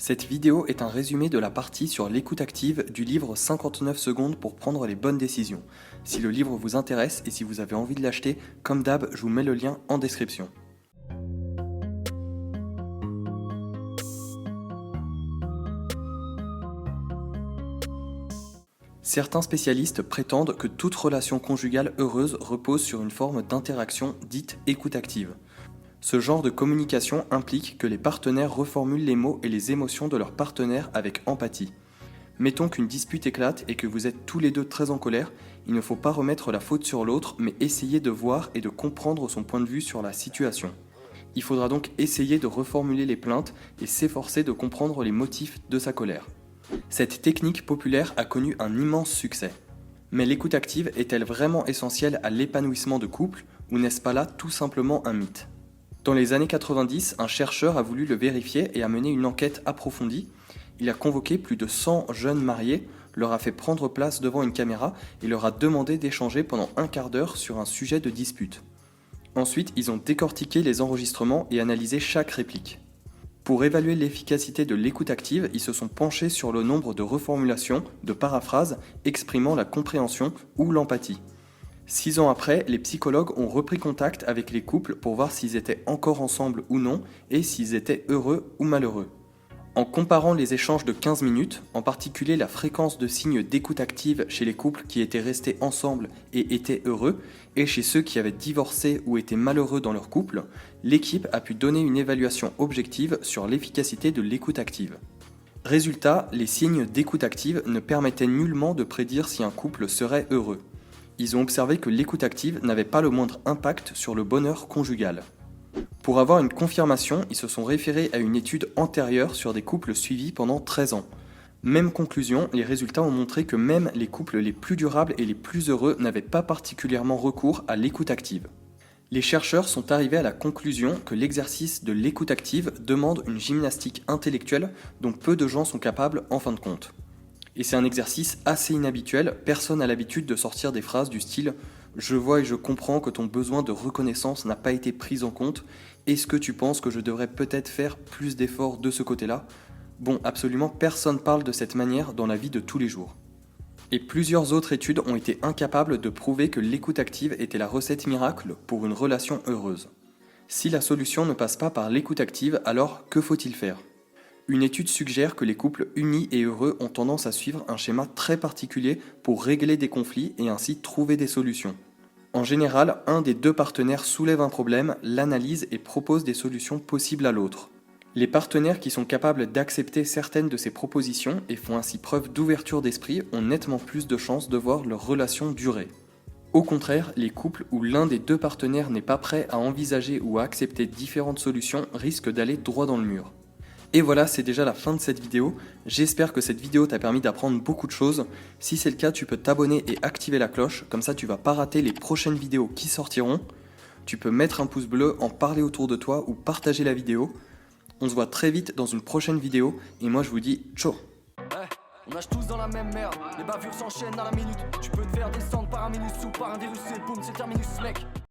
Cette vidéo est un résumé de la partie sur l'écoute active du livre 59 secondes pour prendre les bonnes décisions. Si le livre vous intéresse et si vous avez envie de l'acheter, comme d'hab, je vous mets le lien en description. Certains spécialistes prétendent que toute relation conjugale heureuse repose sur une forme d'interaction dite écoute active. Ce genre de communication implique que les partenaires reformulent les mots et les émotions de leur partenaire avec empathie. Mettons qu'une dispute éclate et que vous êtes tous les deux très en colère, il ne faut pas remettre la faute sur l'autre, mais essayer de voir et de comprendre son point de vue sur la situation. Il faudra donc essayer de reformuler les plaintes et s'efforcer de comprendre les motifs de sa colère. Cette technique populaire a connu un immense succès. Mais l'écoute active est-elle vraiment essentielle à l'épanouissement de couple, ou n'est-ce pas là tout simplement un mythe ? Dans les années 90, un chercheur a voulu le vérifier et a mené une enquête approfondie. Il a convoqué plus de 100 jeunes mariés, leur a fait prendre place devant une caméra et leur a demandé d'échanger pendant un quart d'heure sur un sujet de dispute. Ensuite, ils ont décortiqué les enregistrements et analysé chaque réplique. Pour évaluer l'efficacité de l'écoute active, ils se sont penchés sur le nombre de reformulations, de paraphrases exprimant la compréhension ou l'empathie. 6 ans après, les psychologues ont repris contact avec les couples pour voir s'ils étaient encore ensemble ou non et s'ils étaient heureux ou malheureux. En comparant les échanges de 15 minutes, en particulier la fréquence de signes d'écoute active chez les couples qui étaient restés ensemble et étaient heureux, et chez ceux qui avaient divorcé ou étaient malheureux dans leur couple, l'équipe a pu donner une évaluation objective sur l'efficacité de l'écoute active. Résultat, les signes d'écoute active ne permettaient nullement de prédire si un couple serait heureux. Ils ont observé que l'écoute active n'avait pas le moindre impact sur le bonheur conjugal. Pour avoir une confirmation, ils se sont référés à une étude antérieure sur des couples suivis pendant 13 ans. Même conclusion, les résultats ont montré que même les couples les plus durables et les plus heureux n'avaient pas particulièrement recours à l'écoute active. Les chercheurs sont arrivés à la conclusion que l'exercice de l'écoute active demande une gymnastique intellectuelle dont peu de gens sont capables en fin de compte. Et c'est un exercice assez inhabituel, personne n'a l'habitude de sortir des phrases du style « Je vois et je comprends que ton besoin de reconnaissance n'a pas été pris en compte, est-ce que tu penses que je devrais peut-être faire plus d'efforts de ce côté-là ?» Bon, absolument personne parle de cette manière dans la vie de tous les jours. Et plusieurs autres études ont été incapables de prouver que l'écoute active était la recette miracle pour une relation heureuse. Si la solution ne passe pas par l'écoute active, alors que faut-il faire ? Une étude suggère que les couples unis et heureux ont tendance à suivre un schéma très particulier pour régler des conflits et ainsi trouver des solutions. En général, un des deux partenaires soulève un problème, l'analyse et propose des solutions possibles à l'autre. Les partenaires qui sont capables d'accepter certaines de ces propositions et font ainsi preuve d'ouverture d'esprit ont nettement plus de chances de voir leur relation durer. Au contraire, les couples où l'un des deux partenaires n'est pas prêt à envisager ou à accepter différentes solutions risquent d'aller droit dans le mur. Et voilà, c'est déjà la fin de cette vidéo. J'espère que cette vidéo t'a permis d'apprendre beaucoup de choses. Si c'est le cas, tu peux t'abonner et activer la cloche, comme ça tu vas pas rater les prochaines vidéos qui sortiront. Tu peux mettre un pouce bleu, en parler autour de toi ou partager la vidéo. On se voit très vite dans une prochaine vidéo et moi je vous dis ciao. On nage tous dans la même merde, les bavures s'enchaînent à la minute. Tu peux te faire descendre par un minus ou par un virus et boum c'est terminus mec.